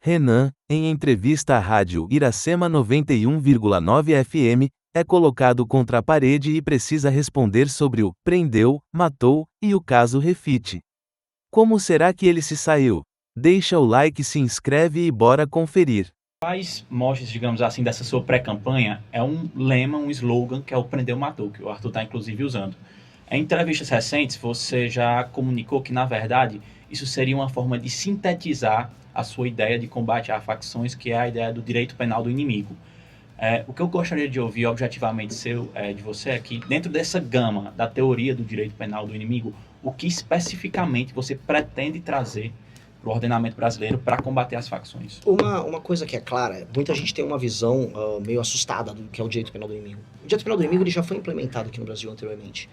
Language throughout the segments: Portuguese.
Renan, em entrevista à rádio Iracema 91,9 FM, é colocado contra a parede e precisa responder sobre o prendeu, matou e o caso Refit. Como será que ele se saiu? Deixa o like, se inscreve e bora conferir. As mostras, digamos assim, dessa sua pré-campanha é um lema, um slogan que é o prendeu, matou, que o Arthur está inclusive usando. Em entrevistas recentes, você já comunicou que, na verdade, isso seria uma forma de sintetizar a sua ideia de combate a facções, que é a ideia do direito penal do inimigo. O que eu gostaria de ouvir objetivamente de você é que, dentro dessa gama da teoria do direito penal do inimigo, o que especificamente você pretende trazer para o ordenamento brasileiro para combater as facções? Uma coisa que é clara, muita gente tem uma visão meio assustada do que é o direito penal do inimigo. O direito penal do inimigo ele já foi implementado aqui no Brasil anteriormente.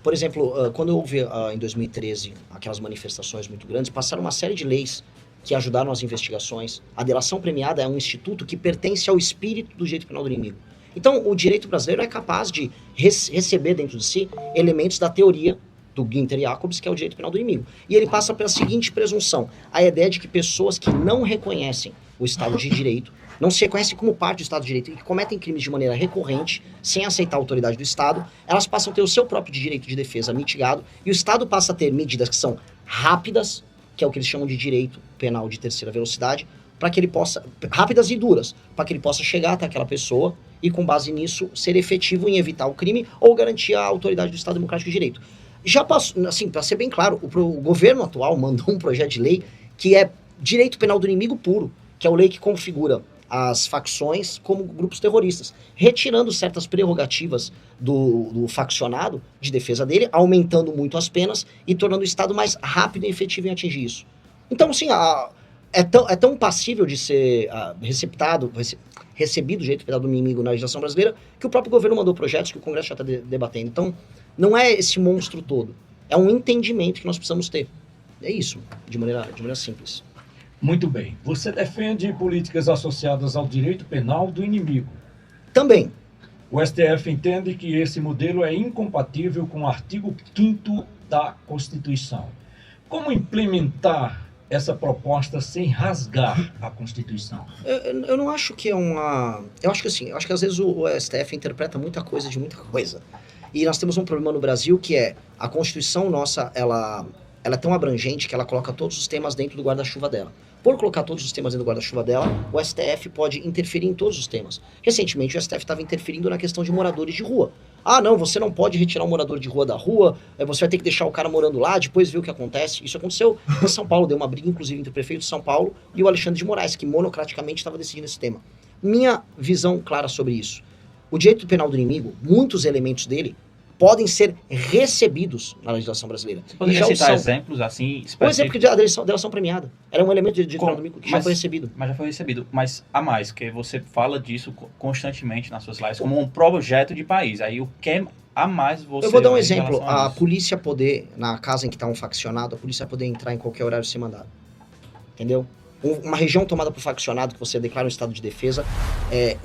Por exemplo, quando houve em 2013 aquelas manifestações muito grandes, passaram uma série de leis que ajudaram as investigações. A delação premiada é um instituto que pertence ao espírito do direito penal do inimigo. Então, o direito brasileiro é capaz de receber dentro de si elementos da teoria do Günther Jacobs, que é o direito penal do inimigo. E ele passa pela seguinte presunção: a ideia de que pessoas que não reconhecem o Estado de Direito, não se reconhecem como parte do Estado de Direito e que cometem crimes de maneira recorrente, sem aceitar a autoridade do Estado, elas passam a ter o seu próprio direito de defesa mitigado e o Estado passa a ter medidas que são rápidas, que é o que eles chamam de direito penal de terceira velocidade, para que ele possa, rápidas e duras, para que ele possa chegar até aquela pessoa e, com base nisso, ser efetivo em evitar o crime ou garantir a autoridade do Estado Democrático de Direito. Já passou, assim, para ser bem claro, o governo atual mandou um projeto de lei que é direito penal do inimigo puro, que é a lei que configura as facções como grupos terroristas, retirando certas prerrogativas do faccionado de defesa dele, aumentando muito as penas e tornando o Estado mais rápido e efetivo em atingir isso. Então, assim, é tão passível de ser recebido o direito penal do inimigo na legislação brasileira que o próprio governo mandou projetos que o Congresso já está debatendo. Então, não é esse monstro todo. É um entendimento que nós precisamos ter. É isso, de maneira simples. Muito bem. Você defende políticas associadas ao direito penal do inimigo. Também. O STF entende que esse modelo é incompatível com o artigo 5º da Constituição. Como implementar essa proposta sem rasgar a Constituição? Eu não acho que é uma... Eu acho que às vezes o STF interpreta muita coisa de muita coisa. E nós temos um problema no Brasil que é a Constituição nossa, ela é tão abrangente que ela coloca todos os temas dentro do guarda-chuva dela. Por colocar todos os temas dentro do guarda-chuva dela, o STF pode interferir em todos os temas. Recentemente, o STF estava interferindo na questão de moradores de rua. Ah, não, você não pode retirar um morador de rua da rua, você vai ter que deixar o cara morando lá, depois ver o que acontece. Isso aconteceu em São Paulo, deu uma briga, inclusive, entre o prefeito de São Paulo e o Alexandre de Moraes, que monocraticamente estava decidindo esse tema. Minha visão clara sobre isso. O direito penal do inimigo, muitos elementos dele, podem ser recebidos na legislação brasileira. Você poderia citar exemplos assim específicos? Um exemplo de delação premiada. Era um elemento de direito penal do inimigo que já foi recebido. Mas já foi recebido. Mas a mais, que você fala disso constantemente nas suas lives como um projeto de país. Aí o que a mais você... Eu vou dar um exemplo. A polícia poder, na casa em que está um faccionado, a polícia poder entrar em qualquer horário sem mandado. Entendeu? Uma região tomada por faccionado, que você declara um estado de defesa,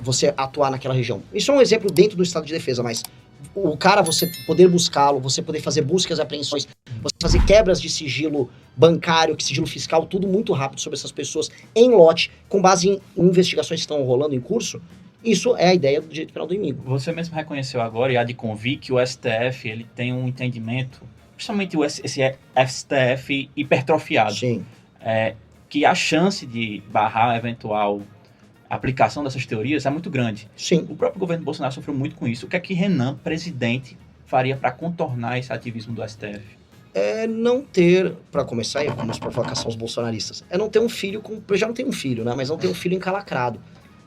você atuar naquela região. Isso é um exemplo dentro do estado de defesa, mas o cara, você poder buscá-lo, você poder fazer buscas e apreensões, você fazer quebras de sigilo bancário, sigilo fiscal, tudo muito rápido sobre essas pessoas em lote, com base em investigações que estão rolando em curso, isso é a ideia do direito penal do inimigo. Você mesmo reconheceu agora, e há de convir, que o STF ele tem um entendimento, principalmente esse STF hipertrofiado. Sim. Que a chance de barrar a eventual aplicação dessas teorias é muito grande. Sim. O próprio governo Bolsonaro sofreu muito com isso. O que é que Renan, presidente, faria para contornar esse ativismo do STF? É não ter, para começar, e vamos provocação aos bolsonaristas, é não ter um filho eu já não tenho um filho, né? Mas não ter um filho encalacrado,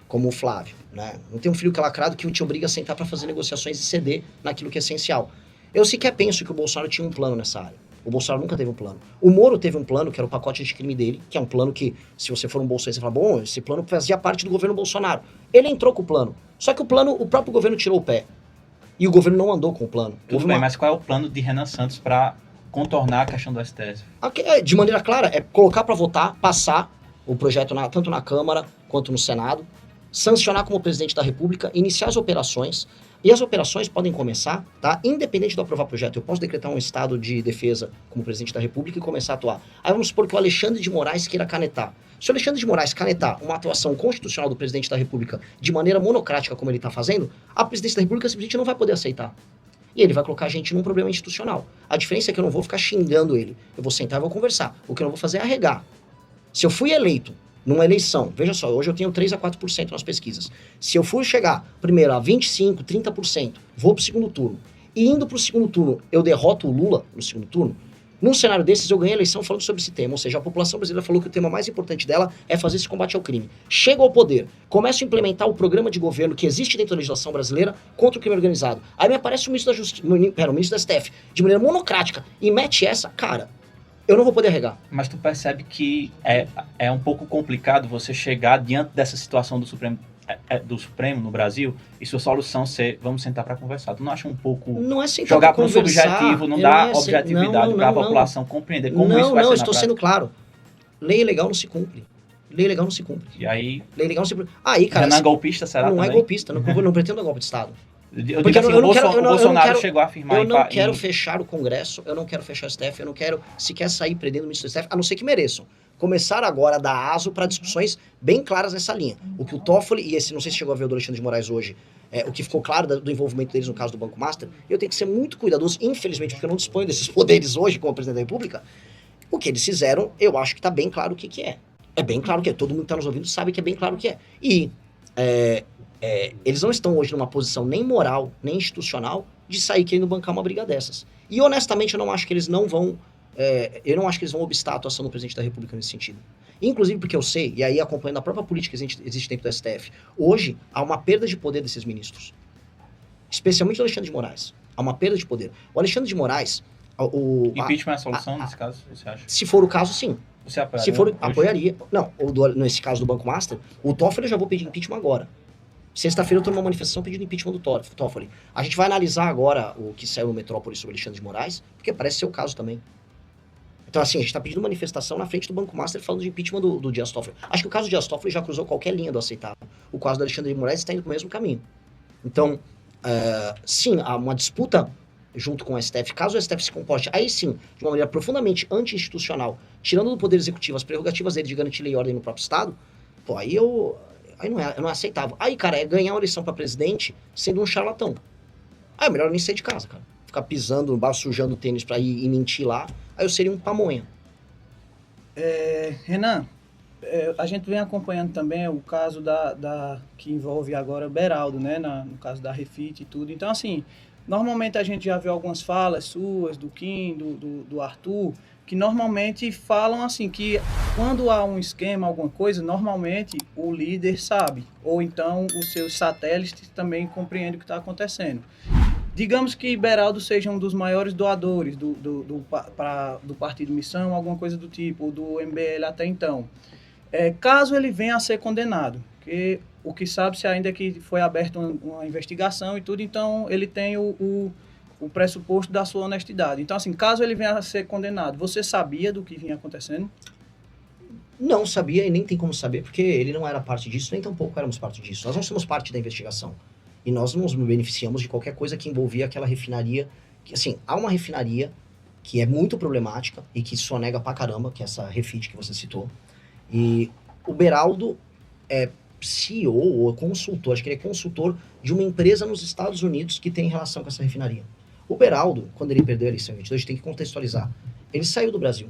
como o Flávio, né? Não ter um filho encalacrado que te obriga a sentar para fazer negociações e ceder naquilo que é essencial. Eu sequer penso que o Bolsonaro tinha um plano nessa área. O Bolsonaro nunca teve um plano. O Moro teve um plano, que era o pacote anticrime dele, que é um plano que, se você for um bolsonarista, você fala, bom, esse plano fazia parte do governo Bolsonaro. Ele entrou com o plano. Só que o plano, o próprio governo tirou o pé. E o governo não andou com o plano. Tudo bem, mas qual é o plano de Renan Santos para contornar a questão do STF? De maneira clara, é colocar para votar, passar o projeto tanto na Câmara quanto no Senado, sancionar como presidente da República, iniciar as operações, e as operações podem começar, tá? Independente de eu aprovar o projeto, eu posso decretar um estado de defesa como presidente da República e começar a atuar. Aí vamos supor que o Alexandre de Moraes queira canetar. Se o Alexandre de Moraes canetar uma atuação constitucional do presidente da República de maneira monocrática, como ele está fazendo, a presidência da República simplesmente não vai poder aceitar. E ele vai colocar a gente num problema institucional. A diferença é que eu não vou ficar xingando ele. Eu vou sentar e vou conversar. O que eu não vou fazer é arregar. Se eu fui eleito numa eleição, veja só, hoje eu tenho 3 a 4% nas pesquisas. Se eu for chegar primeiro a 25%, 30%, vou pro segundo turno. E indo pro segundo turno, eu derroto o Lula no segundo turno. Num cenário desses, eu ganhei a eleição falando sobre esse tema. Ou seja, a população brasileira falou que o tema mais importante dela é fazer esse combate ao crime. Chego ao poder, começo a implementar o programa de governo que existe dentro da legislação brasileira contra o crime organizado. Aí me aparece o ministro da Justiça, o ministro da STF, de maneira monocrática, e mete essa, cara, eu não vou poder arregar. Mas tu percebe que é um pouco complicado você chegar diante dessa situação do Supremo no Brasil e sua solução ser, vamos sentar para conversar. Tu não acha um pouco não é sentar jogar para para um subjetivo, não dá objetividade para a população compreender como isso vai ser eu na estou sendo claro. Lei legal não se cumpre. Lei legal não se cumpre. E aí... Lei legal não se cumpre. Aí, cara... Não é golpista, será não também? É golpista, não pretendo golpe de Estado. Eu digo assim, o Bolsonaro chegou a afirmar... Eu não quero fechar o Congresso, eu não quero fechar o STF, eu não quero sequer sair prendendo o ministro do STF, a não ser que mereçam. Começar agora a dar aso para discussões bem claras nessa linha. O que o Toffoli, e esse, não sei se chegou a ver o do Alexandre de Moraes hoje, o que ficou claro do envolvimento deles no caso do Banco Master, eu tenho que ser muito cuidadoso, infelizmente, porque eu não disponho desses poderes hoje como presidente da República. O que eles fizeram, eu acho que está bem claro o que é. É bem claro o que é. Todo mundo que está nos ouvindo sabe que é bem claro o que é. E eles não estão hoje numa posição nem moral, nem institucional, de sair querendo bancar uma briga dessas. E, honestamente, eu não acho que eles vão obstar a atuação do presidente da República nesse sentido. Inclusive porque eu sei, e aí acompanhando a própria política que existe dentro do STF, hoje há uma perda de poder desses ministros. Especialmente o Alexandre de Moraes. Há uma perda de poder. O Alexandre de Moraes... Impeachment é a solução nesse caso, você acha? Se for o caso, sim. Você apoiaria? Se for, apoiaria. Não, nesse caso do Banco Master, o Toffoli eu já vou pedir impeachment agora. Sexta-feira eu tô numa manifestação pedindo impeachment do Toffoli. A gente vai analisar agora o que saiu no Metrópole sobre Alexandre de Moraes, porque parece ser o caso também. Então, assim, a gente tá pedindo manifestação na frente do Banco Master falando de impeachment do Dias Toffoli. Acho que o caso do Dias Toffoli já cruzou qualquer linha do aceitável. O caso do Alexandre de Moraes está indo pro mesmo caminho. Então, sim, há uma disputa junto com o STF, caso o STF se comporte, aí sim, de uma maneira profundamente anti-institucional, tirando do Poder Executivo as prerrogativas dele de garantir lei e ordem no próprio Estado, pô, aí não é aceitável. Aí, cara, é ganhar uma eleição pra presidente sendo um charlatão. Aí é melhor nem sair de casa, cara. Ficar pisando no bar, sujando o tênis pra ir e mentir lá, aí eu seria um pamonha. Renan, a gente vem acompanhando também o caso que envolve agora o Beraldo, né, no caso da Refit e tudo. Então, assim, normalmente a gente já viu algumas falas suas, do Kim, do Arthur, que normalmente falam assim, que quando há um esquema, alguma coisa, normalmente o líder sabe, ou então os seus satélites também compreendem o que está acontecendo. Digamos que Beraldo seja um dos maiores doadores do Partido Missão, alguma coisa do tipo, ou do MBL até então. Caso ele venha a ser condenado, que o que sabe-se ainda é que foi aberta uma investigação e tudo, então ele tem o pressuposto da sua honestidade. Então, assim, caso ele venha a ser condenado, você sabia do que vinha acontecendo? Não sabia e nem tem como saber, porque ele não era parte disso, nem tampouco éramos parte disso. Nós não somos parte da investigação. E nós não nos beneficiamos de qualquer coisa que envolvia aquela refinaria. Que, assim, há uma refinaria que é muito problemática e que sonega pra caramba, que é essa Refit que você citou. E o Beraldo é CEO ou consultor, acho que ele é consultor de uma empresa nos Estados Unidos que tem relação com essa refinaria. O Beraldo, quando ele perdeu a eleição em 22, a gente tem que contextualizar. Ele saiu do Brasil.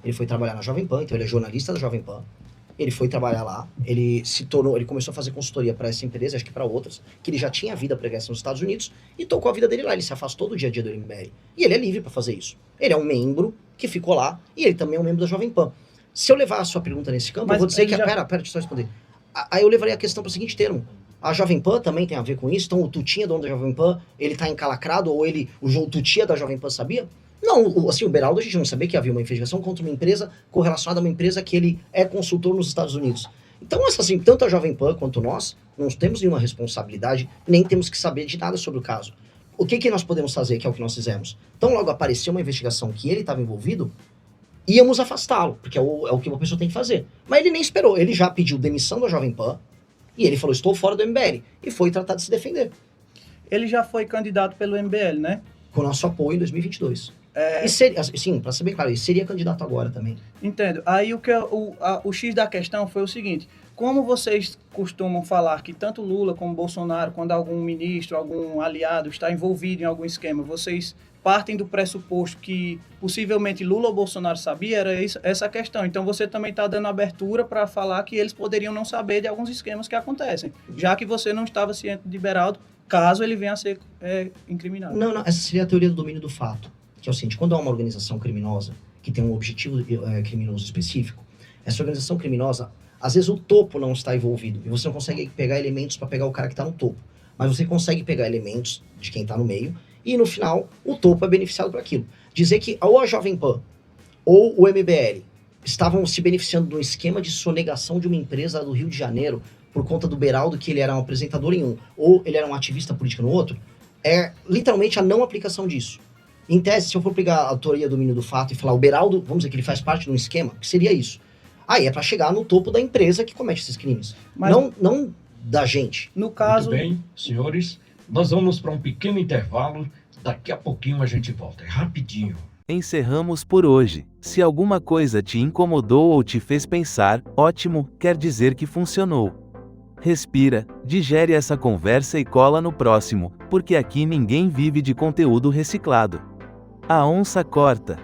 Ele foi trabalhar na Jovem Pan, então ele é jornalista da Jovem Pan. Ele foi trabalhar lá, ele começou a fazer consultoria para essa empresa, acho que para outras, que ele já tinha vida pregressa nos Estados Unidos e tocou a vida dele lá. Ele se afastou do dia a dia do MBL. E ele é livre para fazer isso. Ele é um membro que ficou lá e ele também é um membro da Jovem Pan. Se eu levar a sua pergunta nesse campo, eu vou dizer que... Pera, deixa eu só responder. Aí eu levaria a questão para o seguinte termo. A Jovem Pan também tem a ver com isso? Então o Tutinha, dono da Jovem Pan, ele tá encalacrado ou o Tutinha da Jovem Pan sabia? Não, assim, o Beraldo a gente não sabia que havia uma investigação contra uma empresa correlacionada a uma empresa que ele é consultor nos Estados Unidos. Então, assim, tanto a Jovem Pan quanto nós, não temos nenhuma responsabilidade, nem temos que saber de nada sobre o caso. O que nós podemos fazer, que é o que nós fizemos? Então, logo apareceu uma investigação que ele estava envolvido, íamos afastá-lo, porque é o que uma pessoa tem que fazer. Mas ele nem esperou, ele já pediu demissão da Jovem Pan, E ele falou, estou fora do MBL. E foi tratar de se defender. Ele já foi candidato pelo MBL, né? Com nosso apoio em 2022. E seria, sim, para ser bem claro, ele seria candidato agora também. Entendo. Aí o X da questão foi o seguinte: como vocês costumam falar que tanto Lula como Bolsonaro, quando algum ministro, algum aliado está envolvido em algum esquema, vocês partem do pressuposto que possivelmente Lula ou Bolsonaro sabia, era essa questão. Então você também está dando abertura para falar que eles poderiam não saber de alguns esquemas que acontecem, já que você não estava ciente de Beraldo, caso ele venha a ser incriminado. Não, essa seria a teoria do domínio do fato. Que é o seguinte, quando há uma organização criminosa que tem um objetivo criminoso específico, essa organização criminosa, às vezes o topo não está envolvido, e você não consegue pegar elementos para pegar o cara que está no topo, mas você consegue pegar elementos de quem está no meio, e no final, o topo é beneficiado por aquilo. Dizer que ou a Jovem Pan, ou o MBL, estavam se beneficiando de um esquema de sonegação de uma empresa do Rio de Janeiro, por conta do Beraldo, que ele era um apresentador em um, ou ele era um ativista político no outro, é literalmente a não aplicação disso. Em tese, se eu for pegar a teoria do domínio do fato e falar o Beraldo, vamos dizer que ele faz parte de um esquema, que seria isso. Aí é para chegar no topo da empresa que comete esses crimes. Mas não da gente. No caso... Muito bem, senhores, nós vamos para um pequeno intervalo. Daqui a pouquinho a gente volta. É rapidinho. Encerramos por hoje. Se alguma coisa te incomodou ou te fez pensar, ótimo, quer dizer que funcionou. Respira, digere essa conversa e cola no próximo, porque aqui ninguém vive de conteúdo reciclado. A onça corta.